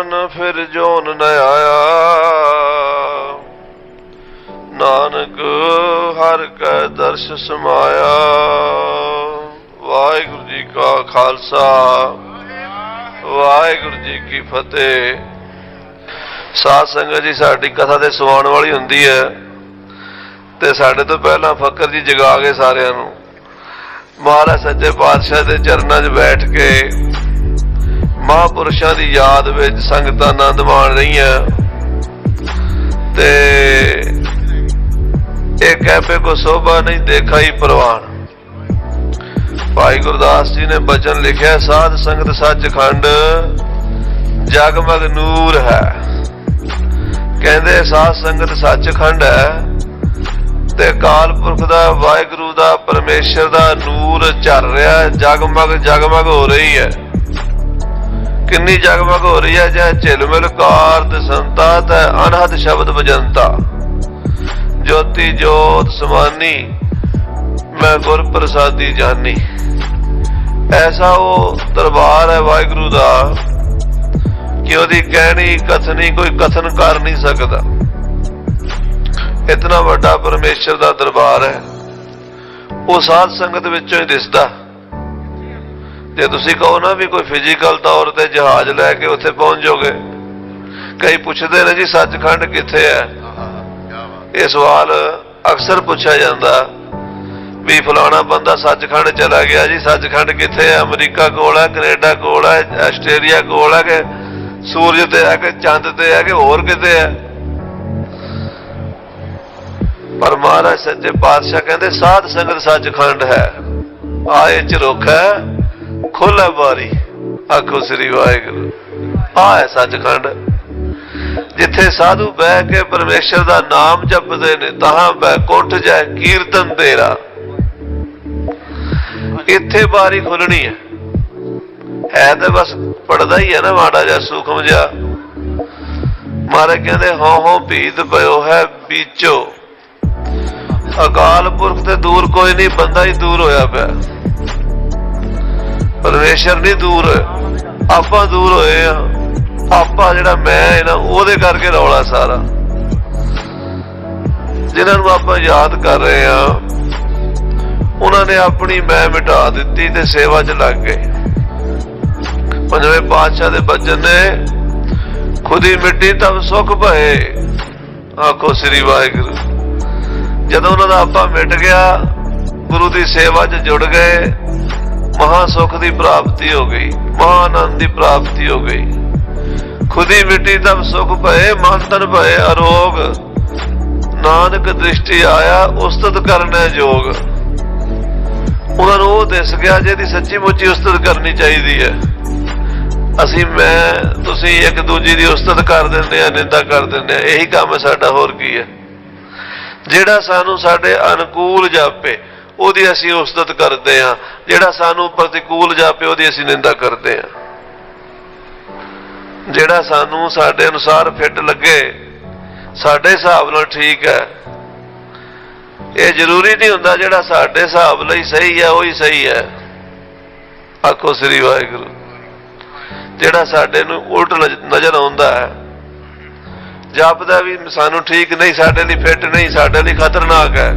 पावन फिर जोन न आया। नानक हर कै दर्श समाया। वाहिगुरु जी का खालसा वाहिगुरु जी की फतेह। साध संगत जी साडी कथा ते सुवाण वाली हुंदी है ते साडे तो पहला फकर जी जगा के सारियां नूं महाराज सच्चे पातशाह दे चरनां 'च बैठ के महापुरुषां दी याद विच संगतां आनंद माण रहीआं ते एक कहपे को शोभा नहीं देखा ही परवान। भाई गुरदास जी ने बचन लिखा साध संगत सचखंड जगमग नूर है। कहते साध संगत सचखंड है ते काल पुरख दा वाहिगुरु दा परमेश्वर दा नूर झर रहा है। जगमग जगमग हो रही है। किन्नी जगमग हो रही है जै झिलमिल कार संता तै अनहद शब्द बजंता। ज्योति जोत समानी मैं गुर प्रसादी जानी। ऐसा वो दरबार है वाहिगुरु दा कि ओदी कहनी कथनी कोई कथन कर नहीं सकता। इतना वड्डा परमेश्वर दा दरबार है। वो साध संगत विचों ही दिसदा। जे तुसीं कहो ना भी कोई फिजिकल तौर ते जहाज लैके उत्थे पहुंच जाओगे। कई पुछदे ने जी सचखंड कित्थे है। ये सवाल अक्सर पूछा जाता भी फलाना बंदा सचखंड चला गया जी सचखंड कित्थे है। अमरीका कोल है कनेडा कोल है आस्ट्रेलिया कोल है कि सूरज ते है कि चंद ते है कि होर किते है। पर महाराज सच्चे पातशाह कहते साध संगत सचखंड है। आए च रुख है खोले बारी आखो श्री वाहिगुरु। आ है सचखंड जिथे साधु बह के परमेश्वर दा नाम जपदे ने तहां बैकुंठ जाए कीर्तन तेरा। इत्थे बारी खुलनी है तो बस पढ़दा ही है ना माड़ा जा सूखम जा। मारे कहते हो भीत पयो है बीचो। अकाल पुरख ते दूर कोई नहीं बंदा ही दूर होया पिया। परमेश्वर नहीं दूर आपां दूर होए आ। आपा जिहड़ा मैं है ना ओहदे करके रौला सारा। जिन्हां नूं आपां याद कर रहे हैं उन्होंने अपनी मैं मिटा दी ते सेवा च लग गए। पंजवें पातशाह दे बचन ने खुद ही मिट्टी तब सुख भए आखो श्री वाहिगुरु। जदों उन्होंने आपा मिट गया गुरु की सेवा च जुड़ गए महासुख की प्राप्ति हो गई महाआनंद की प्राप्ति हो गई। खुद ही मिट्टी तब सुख भए मन तन भए अरोग। नानक दृष्टि आया उस्तत करने जोग। उन्होंने वो दिस गया जिहदी सच्ची मुच्ची उस्तत करनी चाहिए है। असी मैं तुसी एक दूजी की उस्तत कर देंगे निंदा कर देंगे यही काम है साडा होर की है। जिहड़ा सानू साडे अनुकूल जापे ओदी असी उस्तत करते हैं। जिहड़ा सानू प्रतिकूल जापे ओदी असी निंदा करते हैं। जिहड़ा सानू साडे अनुसार फिट लगे साडे हिसाब नाल ठीक है। ये जरूरी नहीं हुंदा जिहड़ा साडे हिसाब लई सही है वही सही है आखो श्री वाहिगुरु। जिहड़ा साडे नूं उल्ट नजर आउंदा है जापदा भी सानू ठीक नहीं साडे लई फिट नहीं साडे लई खतरनाक है।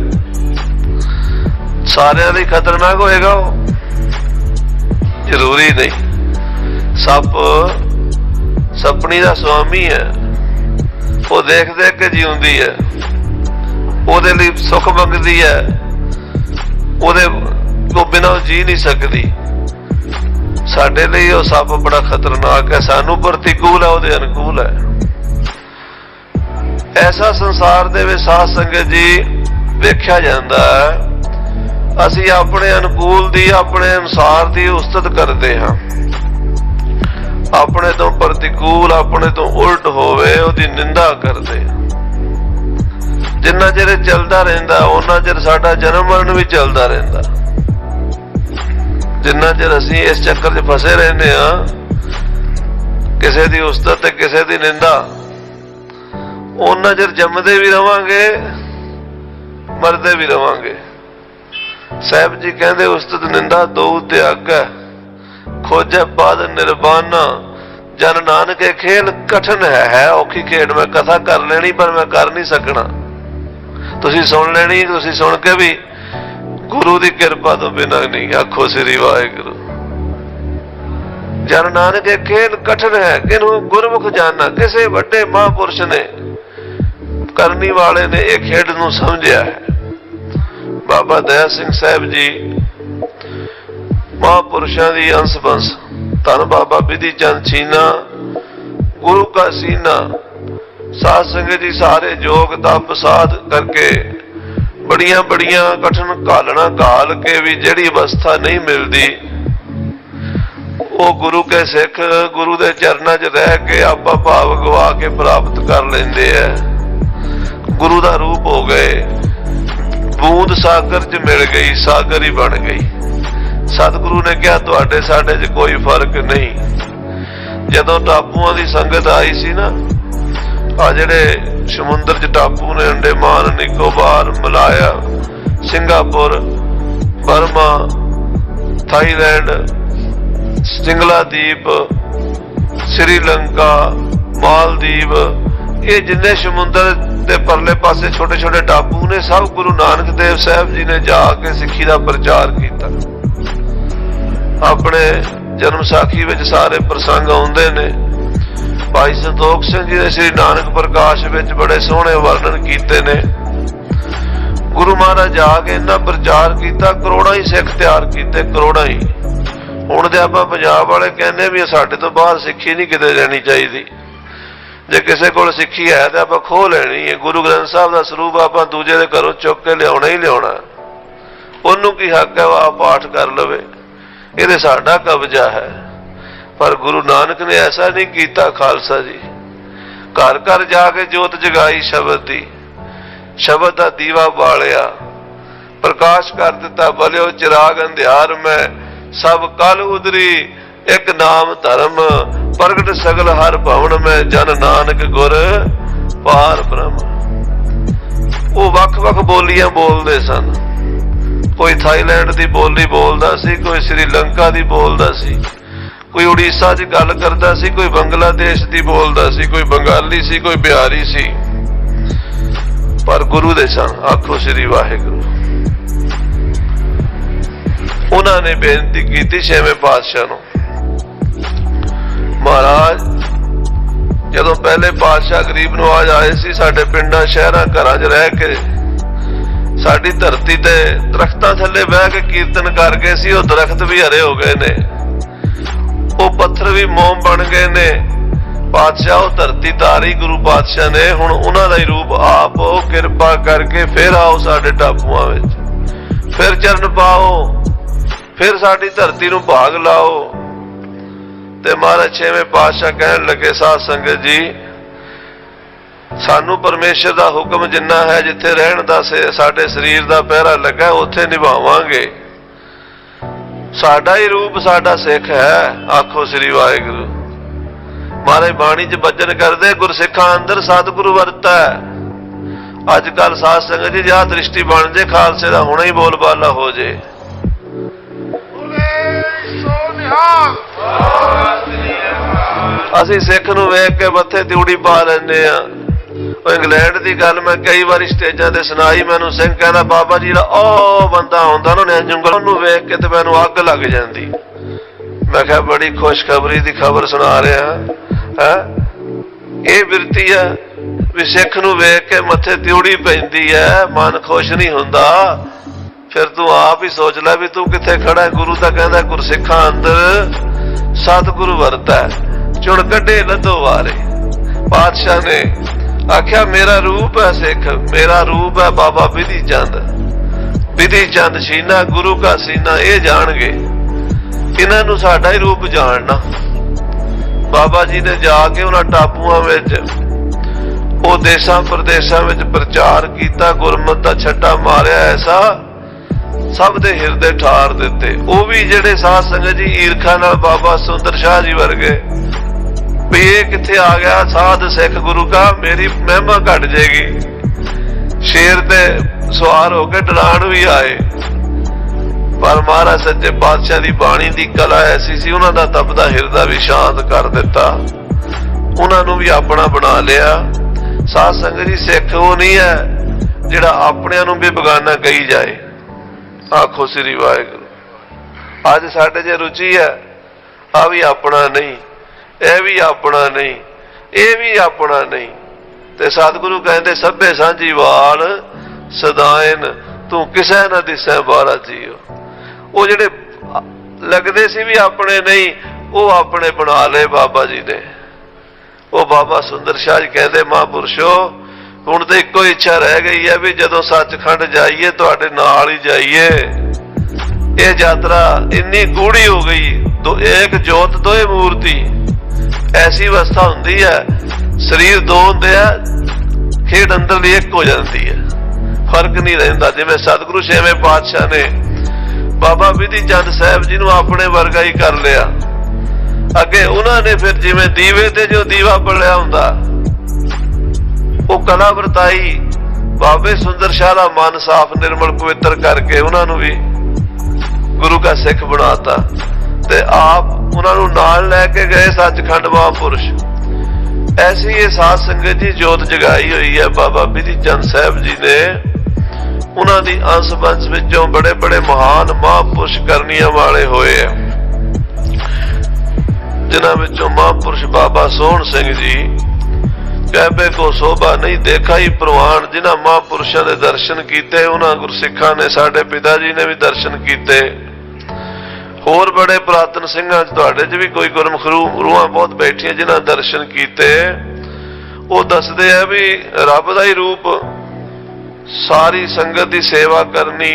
सारिਆਂ ਲਈ खतरनाक होएगा वो जरूरी नहीं। सप सपनी का स्वामी है वो देख देख के जीउंदी है ਉਹਦੇ ਲਈ सुख मंगती है ਉਹਦੇ ਤੋਂ बिना जी नहीं सकती। साडे ਲਈ ਉਹ सप बड़ा खतरनाक है सानू प्रतिकूल है ਉਹਦੇ अनुकूल है। ऐसा संसार दे विच साध संगत जी वेख्या जांदा है। असी अपने अनुकूल दी अपने अनुसार दी उस्तत करते हाँ। अपने तो प्रतिकूल अपने तो उल्ट होवे उहदी निंदा करते। जिन्ना चिर चलता रहिंदा उन्ना चिर साडा जन्म मरण भी चलता रहिंदा। जिन्ना चिर असीं इस चक्कर च फसे रहने किसी दी उस्तत ते किसी दी निंदा उन्ना चिर जमदे भी रवांगे मरदे भी रवांगे। साहब जी कहते उस्तत निंदा दो त्याग खोजे पद निर्वाणा ਜਨ ਨਾਨਕ ਇਹ ਖੇਲ ਕਠਨ ਹੈ ਔਖੀ ਖੇਡ। ਮੈਂ ਕਥਾ ਕਰ ਲੈਣੀ ਪਰ ਮੈਂ ਕਰ ਨਹੀਂ ਸਕਣਾ। ਤੁਸੀਂ ਸੁਣ ਲੈਣੀ, ਤੁਸੀਂ ਸੁਣ ਕੇ ਵੀ ਗੁਰੂ ਦੀ ਕਿਰਪਾ ਤੋਂ ਬਿਨਾਂ ਨਹੀਂ। ਆਖੋ ਸ੍ਰੀ ਵਾਹਿਗੁਰੂ। ਜਨ ਨਾਨਕ ਇਹ ਖੇਲ ਕਠਨ ਹੈ ਕਿਨੂੰ ਗੁਰਮੁਖ ਜਾਣਾ। ਕਿਸੇ ਵੱਡੇ ਮਹਾਂਪੁਰਸ਼ ਨੇ, ਕਰਨੀ ਵਾਲੇ ਨੇ ਇਹ ਖੇਡ ਨੂੰ ਸਮਝਿਆ ਹੈ। ਬਾਬਾ ਦਇਆ ਸਿੰਘ ਸਾਹਿਬ ਜੀ ਮਹਾਂਪੁਰਸ਼ਾਂ ਦੀ ਅੰਸ਼ ਬੰਸ, ਧੰਨ ਬਾਬਾ ਬਿਧੀ ਚੰਦ ਛੀਨਾ, ਗੁਰੂ ਕਾ ਸੀਨਾ, ਸਾਧ ਸੰਗਤ ਜੀ ਸਾਰੇ ਯੋਗ ਤਪ ਸਾਧ ਕਰਕੇ ਬੜੀਆਂ ਬੜੀਆਂ ਕਠਨ ਘਾਲਣਾ ਘਾਲ ਕੇ ਵੀ ਜਿਹੜੀ ਅਵਸਥਾ ਨਹੀਂ ਮਿਲਦੀ, ਉਹ ਗੁਰੂ ਕੇ ਸਿੱਖ ਗੁਰੂ ਦੇ ਚਰਨਾਂ 'ਚ ਰਹਿ ਕੇ ਆਪਾ ਭਾਵ ਗਵਾ ਕੇ ਪ੍ਰਾਪਤ ਕਰ ਲੈਂਦੇ ਐ। ਗੁਰੂ ਦਾ ਰੂਪ ਹੋ ਗਏ। ਬੂੰਦ ਸਾਗਰ 'ਚ ਮਿਲ ਗਈ, ਸਾਗਰ ਹੀ ਬਣ ਗਈ। ਸਤਿਗੁਰੂ ਨੇ ਕਿਹਾ ਤੁਹਾਡੇ ਸਾਡੇ 'ਚ ਕੋਈ ਫਰਕ ਨਹੀਂ। ਜਦੋਂ ਟਾਪੂਆਂ ਦੀ ਸੰਗਤ ਆਈ ਸੀ ਨਾ, ਆ ਜਿਹੜੇ ਸਮੁੰਦਰ 'ਚ ਟਾਪੂ ਨੇ, Andaman, Nicobar, Malaya, Singapore, Burma, Thailand, Singladeep, Sri Lanka, Maldives, ਇਹ ਜਿੰਨੇ ਸਮੁੰਦਰ ਦੇ ਪਰਲੇ ਪਾਸੇ ਛੋਟੇ ਛੋਟੇ ਟਾਪੂ ਨੇ, ਸਭ ਗੁਰੂ ਨਾਨਕ ਦੇਵ ਸਾਹਿਬ ਜੀ ਨੇ ਜਾ ਕੇ ਸਿੱਖੀ ਦਾ ਪ੍ਰਚਾਰ ਕੀਤਾ। ਆਪਣੇ ਜਨਮ ਸਾਖੀ ਵਿੱਚ ਸਾਰੇ ਪ੍ਰਸੰਗ ਆਉਂਦੇ ਨੇ। ਭਾਈ ਸੰਤੋਖ ਸਿੰਘ ਜੀ ਨੇ ਸ੍ਰੀ ਨਾਨਕ ਪ੍ਰਕਾਸ਼ ਵਿੱਚ ਬੜੇ ਸੋਹਣੇ ਵਰਣਨ ਕੀਤੇ ਨੇ। ਗੁਰੂ ਮਹਾਰਾਜ ਜਾ ਕੇ ਇੰਨਾ ਪ੍ਰਚਾਰ ਕੀਤਾ, ਕਰੋੜਾਂ ਹੀ ਸਿੱਖ ਤਿਆਰ ਕੀਤੇ, ਕਰੋੜਾਂ ਹੀ। ਹੁਣ ਤੇ ਆਪਾਂ ਪੰਜਾਬ ਵਾਲੇ ਕਹਿੰਦੇ ਵੀ ਸਾਡੇ ਤੋਂ ਬਾਹਰ ਸਿੱਖੀ ਨਹੀਂ ਕਿਤੇ ਰਹਿਣੀ ਚਾਹੀਦੀ। ਜੇ ਕਿਸੇ ਕੋਲ ਸਿੱਖੀ ਹੈ ਤਾਂ ਆਪਾਂ ਖੋਹ ਲੈਣੀ ਹੈ। ਗੁਰੂ ਗ੍ਰੰਥ ਸਾਹਿਬ ਦਾ ਸਰੂਪ ਆਪਾਂ ਦੂਜੇ ਦੇ ਘਰੋਂ ਚੁੱਕ ਕੇ ਲਿਆਉਣਾ ਹੀ ਲਿਆਉਣਾ। ਉਹਨੂੰ ਕੀ ਹੱਕ ਹੈ ਆ ਪਾਠ ਕਰ ਲਵੇ, ਇਹਦੇ ਸਾਡਾ ਕਬਜ਼ਾ ਹੈ। ਪਰ ਗੁਰੂ ਨਾਨਕ ਨੇ ਐਸਾ ਨਹੀਂ ਕੀਤਾ। ਖਾਲਸਾ ਜੀ ਘਰ ਘਰ ਜਾ ਕੇ ਜੋਤ ਜਗਾਈ ਸ਼ਬਦ ਦੀ, ਸ਼ਬਦ ਦਾ ਦੀਵਾ ਬਾਲਿਆ, ਪ੍ਰਕਾਸ਼ ਕਰ ਦਿੱਤਾ। ਬਲਿਓ ਚਿਰਾਗ ਅੰਧਿਆਰ ਮੈਂ ਸਭ ਕਲ ਉਦਰੀ, ਇੱਕ ਨਾਮ ਧਰਮ ਪ੍ਰਗਟ ਸਗਲ ਹਰ ਭਵਨ ਮੈਂ, ਜਨ ਨਾਨਕ ਗੁਰ ਪਾਰ ਬ੍ਰਹਮ। ਉਹ ਵੱਖ ਵੱਖ ਬੋਲੀਆਂ ਬੋਲਦੇ ਸਨ। ਕੋਈ ਥਾਈਲੈਂਡ ਦੀ ਬੋਲੀ ਬੋਲਦਾ ਸੀ, ਕੋਈ ਸ੍ਰੀਲੰਕਾ ਦੀ ਬੋਲਦਾ ਸੀ, ਕੋਈ ਉੜੀਸਾ 'ਚ ਗੱਲ ਕਰਦਾ ਸੀ, ਕੋਈ ਬੰਗਲਾਦੇਸ਼ ਦੀ ਬੋਲਦਾ ਸੀ, ਕੋਈ ਬੰਗਾਲੀ ਸੀ, ਕੋਈ ਬਿਹਾਰੀ ਸੀ, ਪਰ ਗੁਰੂ ਦੇ ਸਨ। ਆਖੋ ਸ੍ਰੀ ਵਾਹਿਗੁਰੂ। ਉਹਨਾਂ ਨੇ ਬੇਨਤੀ ਕੀਤੀ ਛੇਵੇਂ ਪਾਤਸ਼ਾਹ ਨੂੰ, ਮਹਾਰਾਜ ਜਦੋਂ ਪਹਿਲੇ ਪਾਤਸ਼ਾਹ ਗਰੀਬ ਨਵਾਜ਼ ਆਏ ਸੀ, ਸਾਡੇ ਪਿੰਡਾਂ ਸ਼ਹਿਰਾਂ ਘਰਾਂ 'ਚ ਰਹਿ ਕੇ ਸਾਡੀ ਧਰਤੀ ਤੇ ਦਰਖਤਾਂ ਥੱਲੇ ਬਹਿ ਕੇ ਕੀਰਤਨ ਕਰ ਗਏ ਸੀ। ਉਹ ਦਰਖਤ ਵੀ ਹਰੇ ਹੋ ਗਏ ਨੇ, ਉਹ ਪੱਥਰ ਵੀ ਮੋਮ ਬਣ ਗਏ ਨੇ। ਪਾਤਸ਼ਾਹ ਉਹ ਧਰਤੀ ਤਾਰੀ ਗੁਰੂ ਪਾਤਸ਼ਾਹ ਨੇ, ਹੁਣ ਉਹਨਾਂ ਦਾ ਹੀ ਰੂਪ ਆਪ। ਉਹ ਕਿਰਪਾ ਕਰਕੇ ਫਿਰ ਆਓ ਸਾਡੇ ਟਾਪੂਆਂ ਵਿੱਚ, ਫਿਰ ਚਰਨ ਪਾਓ, ਫਿਰ ਸਾਡੀ ਧਰਤੀ ਨੂੰ ਭਾਗ ਲਾਓ। ਤੇ ਮਹਾਰਾਜ ਛੇਵੇਂ ਪਾਤਸ਼ਾਹ ਕਹਿਣ ਲੱਗੇ, ਸਾਧ ਸੰਗਤ ਜੀ ਸਾਨੂੰ ਪਰਮੇਸ਼ਰ ਦਾ ਹੁਕਮ ਜਿੰਨਾ ਹੈ, ਜਿੱਥੇ ਰਹਿਣ ਦਾ ਸਾਡੇ ਸਰੀਰ ਦਾ ਪਹਿਰਾ ਲੱਗਾ ਉੱਥੇ ਨਿਭਾਵਾਂਗੇ। ਸਾਡਾ ਹੀ ਰੂਪ ਸਾਡਾ ਸਿੱਖ ਹੈ। ਆਖੋ ਸ੍ਰੀ ਵਾਹਿਗੁਰੂ। ਮਹਾਰਾਜ ਬਾਣੀ 'ਚ ਭਜਨ ਕਰਦੇ, ਗੁਰਸਿੱਖਾਂ ਅੰਦਰ ਸਤਿਗੁਰੂ ਵਰਤਾ। ਅੱਜ ਕੱਲ ਸਾਧ ਸੰਗਤ ਜੀ ਆਹ ਦ੍ਰਿਸ਼ਟੀ ਬਣ ਜੇ, ਖਾਲਸੇ ਦਾ ਹੁਣੇ ਹੀ ਬੋਲਬਾਲਾ ਹੋ ਜੇ। ਅਸੀਂ ਸਿੱਖ ਨੂੰ ਵੇਖ ਕੇ ਮੱਥੇ ਤੇ ਊੜੀ ਪਾ ਲੈਂਦੇ ਆ। ਉਹ ਇੰਗਲੈਂਡ ਦੀ ਗੱਲ ਮੈਂ ਕਈ ਵਾਰੀ ਸਟੇਜਾਂ ਤੇ ਸੁਣਾਈ। ਮੈਨੂੰ ਸਿੰਘ ਕਹਿੰਦਾ, ਬਾਬਾ ਜੀ ਜਿਹੜਾ ਉਹ ਬੰਦਾ ਆਉਂਦਾ ਨਾ ਜੰਗਲ, ਉਹਨੂੰ ਵੇਖ ਕੇ ਤੇ ਮੈਨੂੰ ਅੱਗ ਲੱਗ ਜਾਂਦੀ। ਮੈਂ ਕਿਹਾ ਬੜੀ ਖੁਸ਼ਖਬਰੀ ਦੀ ਖਬਰ ਸੁਣਾ ਰਿਹਾ ਹੈ। ਇਹ ਬਿਰਤੀ ਹੈ ਵੀ ਸਿੱਖ ਨੂੰ ਵੇਖ ਕੇ ਮੱਥੇ ਤਿਉੜੀ ਪੈਂਦੀ ਹੈ, ਮਨ ਖੁਸ਼ ਨਹੀਂ ਹੁੰਦਾ। ਫਿਰ ਤੂੰ ਆਪ ਹੀ ਸੋਚ ਲੈ ਵੀ ਤੂੰ ਕਿੱਥੇ ਖੜਾ। ਗੁਰੂ ਤਾਂ ਕਹਿੰਦਾ ਗੁਰਸਿੱਖਾਂ ਅੰਦਰ ਸਤਿਗੁਰੂ ਵਰਤਾ, ਚੁਣ ਕੱਢੇ ਲੱਧੋ ਵਾਰੇ। ਪਾਤਸ਼ਾਹ ਨੇ ਆਖਿਆ ਮੇਰਾ ਰੂਪ ਹੈ ਸਿੱਖ, ਮੇਰਾ ਰੂਪ ਹੈ ਬਾਬਾ ਬਿਧੀ ਚੰਦ, ਬਿਧੀ ਚੰਦ ਛੀਨਾ, ਗੁਰੂ ਕਾ ਸੀਨਾ। ਇਹ ਜਾਣਗੇ, ਇਹਨਾਂ ਨੂੰ ਸਾਡਾ ਹੀ ਰੂਪ ਜਾਣਨਾ। ਬਾਬਾ ਜੀ ਨੇ ਜਾ ਕੇ ਉਹਨਾਂ ਟਾਪੂਆਂ ਵਿੱਚ, ਉਹ ਦੇਸ਼ਾਂ ਪ੍ਰਦੇਸ਼ਾਂ ਵਿੱਚ ਪ੍ਰਚਾਰ ਕੀਤਾ, ਗੁਰਮਤਿ ਦਾ ਛੱਡਾ ਮਾਰਿਆ ਐਸਾ, ਸਭ ਦੇ ਹਿਰਦੇ ਠਾਰ ਦਿੱਤੇ। ਉਹ ਵੀ ਜਿਹੜੇ ਸਾਧ ਸੰਗਤ ਜੀ ਈਰਖਾ ਨਾਲ ਬਾਬਾ ਸੁੰਦਰ ਸ਼ਾਹ ਜੀ ਵਰਗੇ ਵੀ ਇਹ ਕਿੱਥੇ ਆ ਗਿਆ ਸਾਧ ਸਿੱਖ ਗੁਰੂ ਕਾ, ਮੇਰੀ ਮਹਿਮਾ ਘਟ ਜਾਏਗੀ। ਸ਼ੇਰ ਤੇ ਸਵਾਰ ਹੋ ਕੇ ਡਰਾਣ ਵੀ ਆਏ पर महाराज सच्चे पातशाह की बाणी की कला ऐसी सी, उन्हां दा तपदा हिरदा भी शांत कर दिता, उन्होंने भी अपना बना लिया। साध संगत जी सिख वो नहीं है जिहड़ा अपनिआं नूं भी बेगाना कही जाए। आखो श्री वाहिगुरू। अज साडे जे रुचि है, आ भी अपना नहीं, यह भी अपना नहीं, ये भी अपना नहीं, ते सतगुरु कहते सभे सांझी वाल सदायन तू किसे ना दिसै बारा जियो। वो जिहड़े लगदे सी भी अपने नहीं, वो अपने बना ले बाबा जी ने। वो बाबा सुंदर शाह जी कहते महापुरुषो हुण तो इको इच्छा रह गई है भी जदों सचखंड जाइए तुहाडे नाल ही जाइए। ये यात्रा इन्नी गूढ़ी हो गई, एक जोत दो मूर्ति, ऐसी अवस्था हुंदी है, शरीर दो हुंदे आ, खेड अंदरली एक हो जाती है, फर्क नहीं रहिंदा। जिवें सतगुरु छेवें पातशाह ने बाबा विधि चंद साहब जी नूं अपने वर्गा ही कर लिया। अगे उन्होंने फिर जिवें दीवे ते जो दीवा बलिया हुंदा, वो कला वरताई, बाबे सुंदर शाह दा मन साफ निर्मल पवित्र करके उन्होंने भी गुरु का सिख बनाता, ते आप उन्होंने नाल लैके गए सचखंड महापुरुष। ऐसी ये साध संगत जी जोत जगाई हुई है बाबा विधि चंद साहब जी ने। उन्होंने अंश वंश विचों बड़े बड़े महान महापुरुष करनिया वाले होए है, जिन्हां विचों महापुरुष बाबा सोहण सिंह जी, कहबे को शोभा नहीं देखा ही प्रवान, जिन्हां महापुरुषों के दर्शन किए, उन्हां गुरसिखां ने साडे पिता जी ने भी दर्शन किए। होर बड़े पुरातन सिंघां तुहाडे च भी कोई गुरमुख रूहां बहुत बैठियां जिन्हां दर्शन किए। वो दसदे है भी रब दा ही रूप, सारी संगत की सेवा करनी,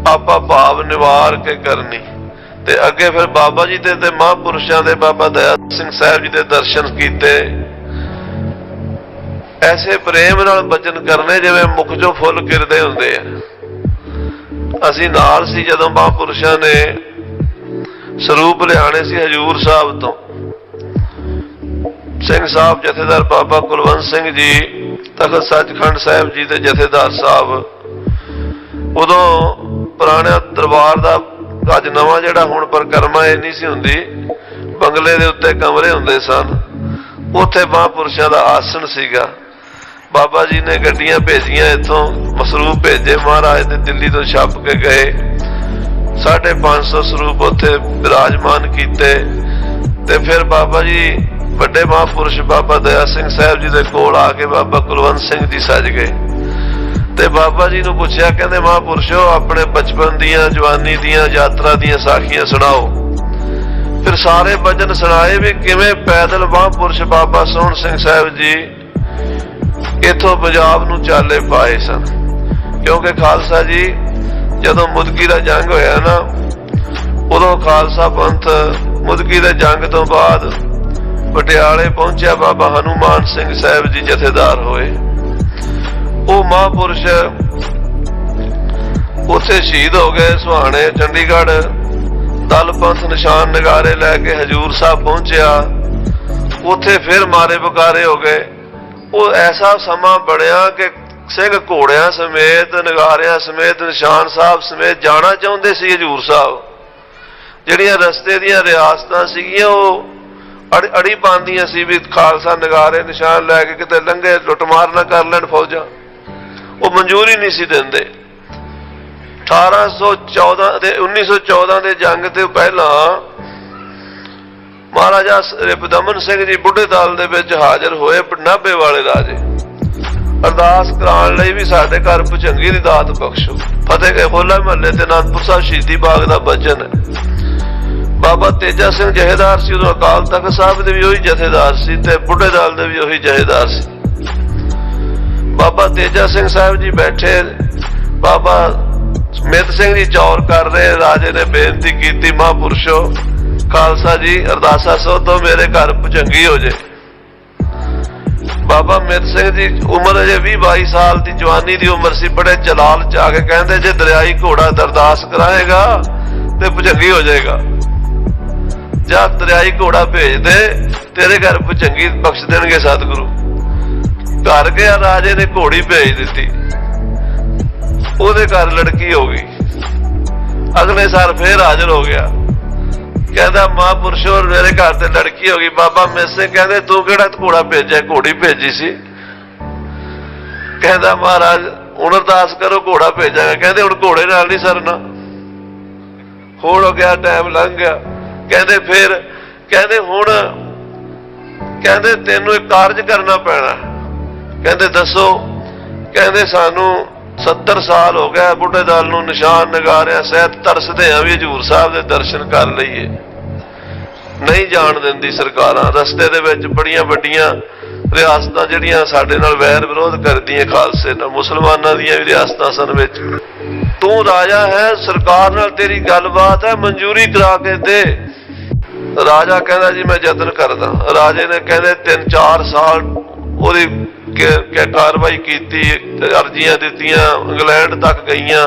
आपा भाव निवार के करनी। ते अगे फिर बाबा जी दे महापुरुषों के बाबा दया सिंह साहब जी के दर्शन किए। ऐसे प्रेम नाल भजन करने जिवें मुख चों फुल किरदे हुंदे आ। असीं नाल सी जदों महापुरुषों ने स्वरूप लियाने सी हजूर साहब तो। सिंह साहब जथेदार बाबा कुलवंत सिंह जी, तखत सचखंड साहब जी के जथेदार साहब, उदों पुराने दरबार का अज नवा जिहड़ा हुण परिक्रमा ये नहीं सी हुंदी, बंगले दे उत्ते कमरे हुंदे सन, उत्थे महापुरुषों का आसन सीगा। बाबा जी ने गड्डियां भेजियां, इथों मसरूप भेजे, महाराज ने दिल्ली तो छप के गए, 550 स्वरूप उत्थे विराजमान किए। ते फिर बाबा जी बड़े महापुरुष बाबा दया सिंह साहब जी के कोल आके बाबा कुलवंत सिंह जी सज गए। ते बाबा जी नूं पुछया, कहंदे महापुरुषो अपने बचपन दियां जवानी दियां यात्रा दियां साखियां सुनाओ। फिर सारे भजन सुनाए भी किवें पैदल महापुरुष बाबा सोहण सिंह साहब जी इथों पंजाब नूं चाले पाए सन। क्योंकि खालसा जी जदों मुदकी का जंग होया ना, उदों खालसा पंथ मुदकी के जंग तो बाद पटियाले पहुंचा, बाबा हनुमान सिंह साहब जी जथेदार होए। वो महापुरुष उत्थे शहीद हो गए। सुहाने चंडीगढ़ दल पंथ निशान नगारे लैके हजूर साहब पहुंचा, उत्थे फिर मारे बकारे हो गए। वो ऐसा समा बनिया कि सिंह घोड़िया समेत, नगारिया समेत, निशान साहब समेत जाना चाहते सी हजूर साहब। जिहड़ियां रस्ते दियां रियासतां सीगियां वो अड़ी पांदियां सी भी खालसा नगारे निशान लैके किते लंघे लुटमार ना कर लैण फौजां, वो मंजूरी नहीं सी दिंदे। 1814 ते 1914 के जंग ते पहला महाराजा रिपदमन सिंह जी बुढ़े दल दे विच हाजिर होए, नाभे वाले राजे। अरदास कराउण लई भी साडे घर भुजंगी दी दात बख्शो। फतेह होला महल्ले ते आनंदपुर साहब शहीदी बाग दा भजन है। बाबा तेजा सिंह जहेदार सी, उदों अकाल तख्त साहब दे भी उही जथेदार सी ते बुढ़े दल दे भी उही जहेदार सी। बाबा तेजा सिंह साहब जी बैठे, बाबा मित सिंह जी चौर कर रहे। राजे ने बेनती की, महापुरुषो खालसा जी अरदासा सो तो मेरे घर भुजंगी हो जाए। बाबा मित सिंह जी उम्र अजे 20-22 साल की जवानी की उम्र सी, बड़े जलाल च आके कहते जे दरियाई घोड़ा अरदास कराएगा तो भुजंगी हो जाएगा। जा दरियाई घोड़ा भेज दे, तेरे घर भुजंगी बख्श देंगे सतगुरु। घर गया, राजे ने घोड़ी भेज दी, ओदे घर लड़की हो गई। अगले साल फिर हाजिर हो गया, कहता महापुरुषो मेरे घर से लड़की हो गई। बाबा मिस सिंह कहते तू केड़ा घोड़ा भेजा? घोड़ी भेजी सी। कहता महाराज हुण अरदास करो घोड़ा भेजांगा। कहते हुण घोड़े नाल नहीं सरना, होड़ हो गया, टाइम लंघ गया। कहते फिर कहते हुण कहते तेनू एक कारज करना पैना। कहते दसो? कहते सानू 70 साल हो गया बुढ़े दल नूं निशान नगारिया सहित तरसदे हां भी हजूर साहब दे दर्शन कर लईए, नहीं जान दिंदी सरकारां। रस्ते दे विच बड़ियां वड्डियां रियासतां जिहड़ियां साडे नाल वैर विरोध करदियां, खालसे नाल मुसलमानां दीयां भी रियासतां सन विच। तू राजा है, सरकार नाल तेरी गलबात है, मंजूरी करा के दे। राजा कहता जी मैं यतन करदा। राजे ने कहते 3-4 साल ओदी कार्रवाई की, अर्जियां दित्तियां, इंग्लैंड तक गईयां,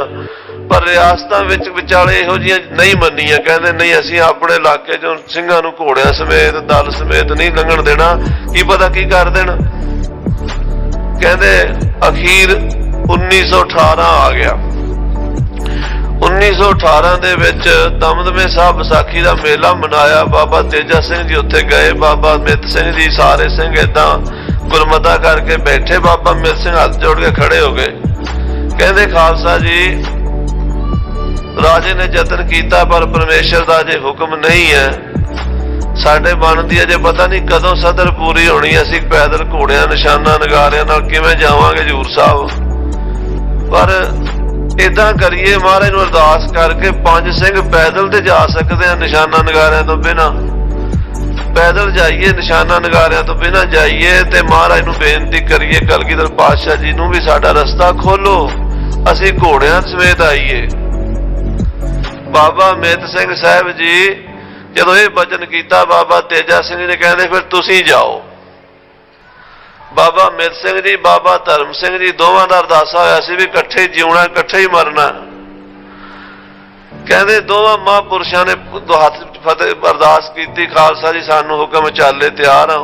पर रियासतां विच विचाले इहो जिहियां नहीं मन्नियां। कहते नहीं असीं अपने इलाके चों ਸਿੰਘਾਂ ਨੂੰ घोड़ियां समेत दल समेत नहीं लंघण देना, की पता की कर देना। कहते अखीर 1918 आ गया। 1918 ਦੇ ਵਿੱਚ ਦਮਦਮੇ ਸਾਹਿਬ ਵਿਸਾਖੀ ਦਾ ਮੇਲਾ ਮਨਾਇਆ। ਬਾਬਾ ਤੇਜਾ ਸਿੰਘ ਜੀ ਉੱਥੇ ਗਏ, ਬਾਬਾ ਮਿੱਤ ਸਿੰਘ ਜੀ, ਸਾਰੇ ਸਿੰਘ ਏਦਾਂ ਗੁਰਮਤਾ ਕਰਕੇ ਬੈਠੇ। ਬਾਬਾ ਮਿੱਤ ਸਿੰਘ ਹੱਥ ਜੋੜ ਕੇ ਖੜੇ ਹੋ ਗਏ, ਕਹਿੰਦੇ ਖਾਲਸਾ ਜੀ ਰਾਜੇ ਨੇ ਯਤਨ ਕੀਤਾ ਪਰ ਪਰਮੇਸ਼ਰ ਦਾ ਜੇ ਹੁਕਮ ਨਹੀਂ ਹੈ, ਸਾਡੇ ਮਨ ਦੀ ਅਜੇ ਪਤਾ ਨਹੀਂ ਕਦੋਂ ਸਦਰ ਪੂਰੀ ਹੋਣੀ, ਅਸੀਂ ਪੈਦਲ ਘੋੜਿਆਂ ਨਿਸ਼ਾਨਾਂ ਨਗਾਰਿਆਂ ਨਾਲ ਕਿਵੇਂ ਜਾਵਾਂਗੇ ਹਜ਼ੂਰ ਸਾਹਿਬ। ਪਰ ਇਦਾਂ ਕਰੀਏ ਮਹਾਰਾਜ ਨੂੰ ਅਰਦਾਸ ਕਰਕੇ 5 ਸਿੰਘ ਪੈਦਲ ਤੇ ਜਾ ਸਕਦੇ ਆ, ਨਿਸ਼ਾਨਾਂ ਨਗਾਰਿਆਂ ਤੋਂ ਬਿਨਾਂ ਪੈਦਲ ਜਾਈਏ, ਨਿਸ਼ਾਨਾਂ ਨਗਾਰਿਆਂ ਤੋਂ ਬਿਨਾਂ ਜਾਈਏ ਤੇ ਮਹਾਰਾਜ ਨੂੰ ਬੇਨਤੀ ਕਰੀਏ ਕਲਗੀਧਰ ਪਾਤਸ਼ਾਹ ਜੀ ਨੂੰ ਵੀ ਸਾਡਾ ਰਸਤਾ ਖੋਲੋ, ਅਸੀਂ ਘੋੜਿਆਂ ਸਮੇਤ ਆਈਏ। ਬਾਬਾ ਮਿੱਤ ਸਿੰਘ ਸਾਹਿਬ ਜੀ ਜਦੋਂ ਇਹ ਬਚਨ ਕੀਤਾ, ਬਾਬਾ ਤੇਜਾ ਸਿੰਘ ਜੀ ਨੇ ਕਹਿੰਦੇ ਫਿਰ ਤੁਸੀਂ ਜਾਓ। ਬਾਬਾ ਮਿੱਤ ਸਿੰਘ ਜੀ, ਬਾਬਾ ਧਰਮ ਸਿੰਘ ਜੀ ਦੋਵਾਂ ਦਾ ਅਰਦਾਸਾ ਹੋਇਆ ਸੀ ਵੀ ਇਕੱਠੇ ਹੀ ਜਿਉਣਾ, ਇਕੱਠੇ ਹੀ ਮਰਨਾ। ਕਹਿੰਦੇ ਦੋਵਾਂ ਮਹਾਂਪੁਰਸ਼ਾਂ ਨੇ ਹੱਥ ਫਤਿਹ ਅਰਦਾਸ ਕੀਤੀ, ਖਾਲਸਾ ਜੀ ਸਾਨੂੰ ਹੁਕਮ ਚਾਲੇ ਤਿਆਰ ਹਾਂ।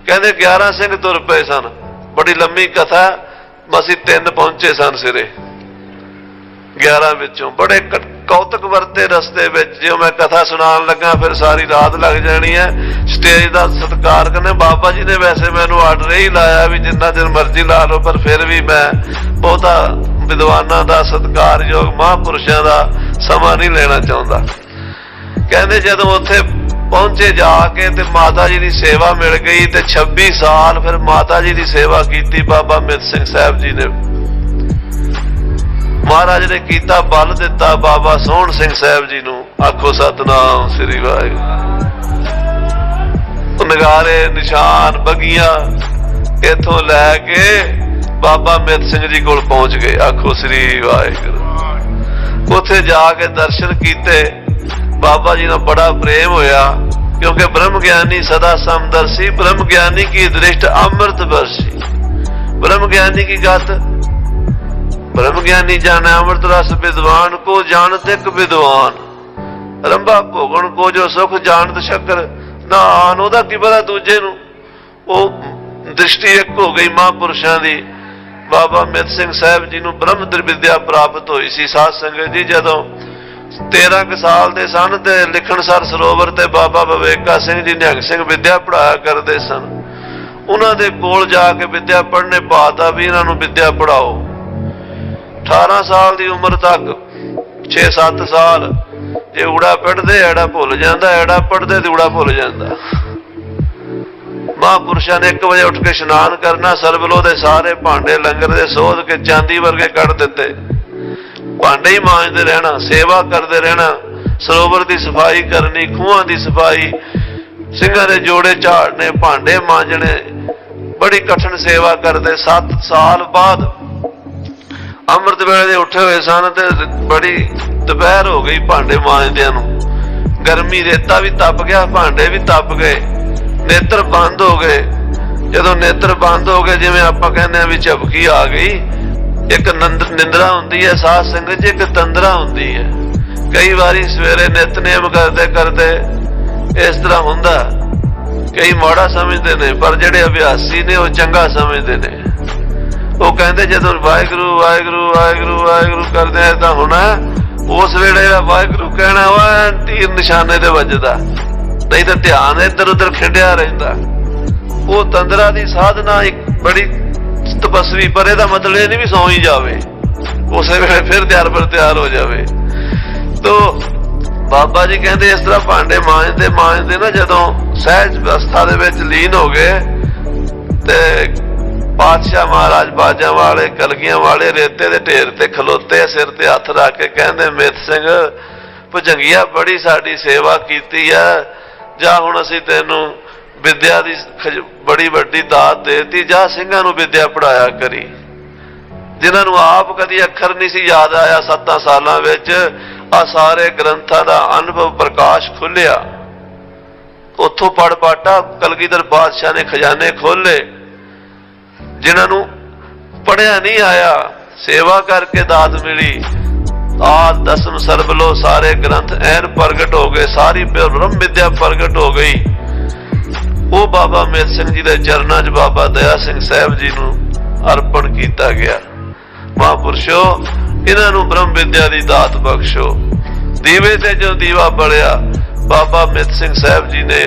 ਕਹਿੰਦੇ 11 ਸਿੰਘ ਤੁਰ ਪਏ ਸਨ। ਬੜੀ ਲੰਮੀ ਕਥਾ, ਅਸੀਂ 3 ਪਹੁੰਚੇ ਸਨ ਸਿਰੇ 11 ਵਿੱਚੋਂ। ਬੜੇ ਕੌਤਕ ਵਰਤੇ ਰਸਤੇ ਵਿੱਚ, ਜੇ ਮੈਂ ਕਥਾ ਸੁਣਾਉਣ ਲੱਗਾ ਫਿਰ ਸਾਰੀ ਰਾਤ ਲੱਗ ਜਾਣੀ ਹੈ। ਸਟੇਜ ਦਾ ਸਤਿਕਾਰ ਕਰਨੇ, ਬਾਬਾ ਜੀ ਨੇ ਵੈਸੇ ਮੈਨੂੰ ਆਰਡਰ ਹੀ ਲਾਇਆ ਵੀ ਜਿੰਨਾ ਚਿਰ ਮਰਜ਼ੀ ਲਾ ਲਓ, ਪਰ ਫਿਰ ਵੀ ਮੈਂ ਬਹੁਤਾ ਵਿਦਵਾਨਾਂ ਦਾ ਸਤਿਕਾਰਯੋਗ ਮਹਾਂਪੁਰਸ਼ਾਂ ਦਾ ਸਮਾਂ ਨਹੀਂ ਲੈਣਾ ਚਾਹੁੰਦਾ। ਕਹਿੰਦੇ ਜਦੋਂ ਉੱਥੇ ਪਹੁੰਚੇ ਜਾ ਕੇ ਤੇ ਮਾਤਾ ਜੀ ਦੀ ਸੇਵਾ ਮਿਲ ਗਈ ਤੇ 26 ਸਾਲ ਫਿਰ ਮਾਤਾ ਜੀ ਦੀ ਸੇਵਾ ਕੀਤੀ ਬਾਬਾ ਮਿੱਤ ਸਿੰਘ ਸਾਹਿਬ ਜੀ ਨੇ। ਮਹਾਰਾਜ ਨੇ ਕੀਤਾ ਬਲ ਦਿੱਤਾ ਬਾਬਾ ਸੋਹਣ ਸਿੰਘ ਸਾਹਿਬ ਜੀ ਨੂੰ। ਆਖੋ ਸਤਨਾਮ ਸ੍ਰੀ ਵਾਹਿਗੁਰੂ। ਨਗਾਰੇ ਨਿਸ਼ਾਨ ਬੱਗੀਆਂ ਇੱਥੋਂ ਲੈ ਕੇ ਬਾਬਾ ਮਿੱਤ ਸਿੰਘ ਜੀ ਕੋਲ ਪਹੁੰਚ ਗਏ। ਆਖੋ ਸ੍ਰੀ ਵਾਹਿਗੁਰੂ। ਉੱਥੇ ਜਾ ਕੇ ਦਰਸ਼ਨ ਕੀਤੇ। ਬਾਬਾ ਜੀ ਨਾਲ ਬੜਾ ਪ੍ਰੇਮ ਹੋਇਆ, ਕਿਉਂਕਿ ਬ੍ਰਹਮ ਗਿਆਨੀ ਸਦਾ ਸਮਦਰਸੀ, ਬ੍ਰਹਮ ਗਿਆਨੀ ਕੀ ਦ੍ਰਿਸ਼ਟ ਅੰਮ੍ਰਿਤ ਵਰਸੀ। ब्रह्म ज्ञानी की गत, ब्रह्म ज्ञानी जाने अमृत रस विद्वान को जानते विद्वान, रंभा भोगन को जो सुख जानत शक्कर ना आन। ओदा की पता दूजे नूं, वो दृष्टि एक हो गई महापुरुषां दी। बाबा मित सिंह साहब जी नूं ब्रह्म विद्या प्राप्त हुई सी। साध संगत जी जदों 13 साल दे सन ते लिखणसर सरोवर ते बाबा विवेका सिंह जी निहंग सिंह विद्या पढ़ाया करते सन। उन्हां दे कोल जाके विद्या पढ़ने पाता भी इन्हां नूं विद्या पढ़ाओ। 18 साल की उम्र तक 6-7 साल जे ऊड़ा पढ़ते ऐड़ा भुल जाता, ऐड़ा पढ़ते तो ऊड़ा भुल जाता। महापुरुषों ने 1 बजे उठ के इशनान करना, सरबलो दे सारे भांडे लंगर दे सोध के चांदी वर्गे कढ़ दिते, भांडे ही मांजते रहना, सेवा करते रहना, सरोवर की सफाई करनी, खूहां की सफाई, सिंघां दे जोड़े झाड़ने, भांडे मांजने, बड़ी कठिन सेवा करते। 7 साल बाद अमृत वेले उठे हुए सन ते बड़ी दोपहर हो गई भांडे मांजदियां नूं। गर्मी रेता भी तप गया, भांडे भी तप गए, नेत्र बंद हो गए। जदों नेत्र बंद हो गए, जिवें आपां कहने भी झपकी आ गई। एक निंद्रा हुंदी है साध संगत जी, एक तंद्रा हुंदी है। कई बारी सवेरे नितनेम करते करते इस तरह हुंदा, कई माड़ा समझते ने, पर जिहड़े अभ्यासी ने वो चंगा समझते ने। वो कहते जदों वाहिगुरू वाहिगुरू वाहिगुरू वाहिगुरू करदे इदां होना, उस वेले वाहिगुरु कहना वा तीर निशाने ते वजदा, नहीं तो ध्यान इधर उधर खिंडिया रहिंदा। वो तंद्रा दी साधना एक बड़ी तपस्वी, पर इहदा मतलब ये नहीं भी सौ ही जावे, उस वेले फिर तैयार पर तैयार हो जावे। तो बाबा जी कहते इस तरह भांडे मांजते मांजते ना जदों सहज अवस्था दे विच लीन हो गए ते पातशाह महाराज बाजा वाले कलगियां वाले रेते दे ढेर ते खलोते, सिर ते हथ रख के कहंदे मित सिंह भुजंगिया बड़ी साडी सेवा कीती है, जा हुण असीं तैनूं विद्या दी बड़ी वड्डी दात देती, जा ਸਿੰਘਾਂ ਨੂੰ विद्या पढ़ाया करी। जिन्हां नूं आप कदी अखर नहीं सी याद आया 7 सालां विच आ सारे ग्रंथां दा अनुभव प्रकाश खुलिया, उत्थों पढ़ पाटा कलगीधर पातशाह ने खजाने खोले। जिन्हां नूं पढ़िया नहीं आया सेवा करके दात मिली, आद दसम सरबलो सारे ग्रंथ ऐन प्रगट हो गए, सारी ब्रह्म विद्या प्रगट हो गई। वो बाबा मेत सिंह जी के चरणों च बाबा दया सिंह साहब जी नूं अर्पण किया गया। महापुरुषो इन्हां नूं ब्रह्म विद्या की दात बख्शो। दीवे ते जो दीवा बलिया बाबा मित सिंह साहब जी ने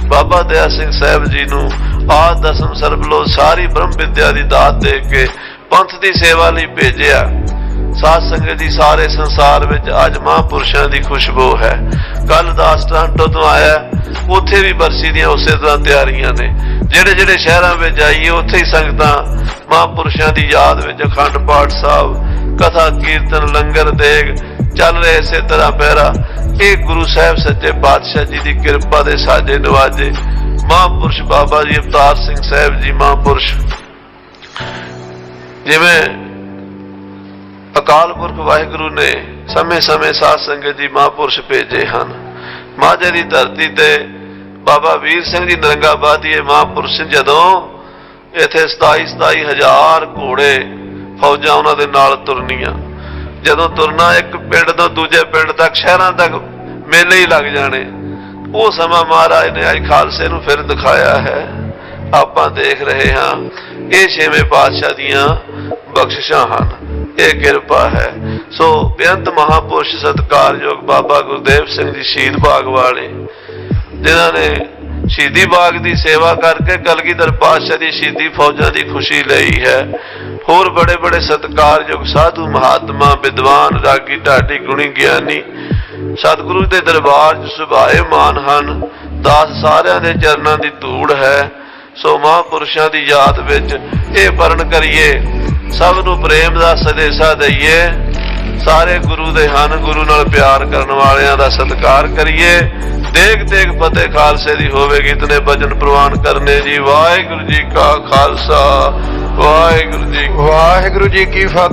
बाबा दया सिंह साहब जी नूं आद दसम सरबलो सारी ब्रह्म विद्या की दात दे के पंथ की सेवा लई भेजिया। साध संगत जी सारे संसार विच अज महापुरुषों की खुशबू है। कल दास टोरंटो तो आया, उत्थे भी बरसी दियां उस तरह तैयारियां ने। जेड़े जेड़े शहरों में जाइए उत्थे ही संगतां महापुरुषों की याद विच अखंड पाठ साहब कथा कीर्तन लंगर देग चल रहे। इसे तरह पहरा ये गुरु साहब सच्चे पातशाह जी की कृपा दे साजे नवाजे महापुरुष बाबा जी अवतार सिंह साहब जी महापुरुष, जिवें अकाल पुरख वाहिगुरु ने समय समय साध संगत जी महापुरुष भेजे हैं। माझे की धरती ते बाबा वीर सिंह जी नरंगाबादी महापुरुष जदों इत्थे 27 हज़ार घोड़े फौजां उन्हां दे नाल तुरनियां, जदों तुरना एक पिंड तो दूजे पिंड तक शहरां तक मेले ही लग जाने। वो समा महाराज ने अज खालसे नूं फिर दिखाया है, आपां देख रहे हाँ। ये छेवें पातशाह दियां बख्शिशां हन, ये किरपा है। सो बेअंत महापुरुष सत्कारयोग बाबा गुरदेव सिंह जी शहीद बाग वाले, जिन्हां ने शहीदी बाग की सेवा करके कलगीधर पातशाह की शहीदी फौजां की खुशी लई है। होर बड़े बड़े सत्कारयोग साधु महात्मा विद्वान रागी ढाडी गुणी ज्ञानी सतगुरु के दरबार च सुभाए मान हन। दास सारियां दे चरणां दी धूड़ है। सो महापुरुषों की याद विच ये वरण करिए, सब नूं प्रेम दा संदेशा दईए। सारे गुरु दे हन, गुरु नाल प्यार करने वालियां दा सत्कार करिए। देख देख फतेह खालसे दी होवेगी, इतने भजन प्रवान करने जी। वाहिगुरु जी का खालसा, वाहिगुरु जी की फतेह।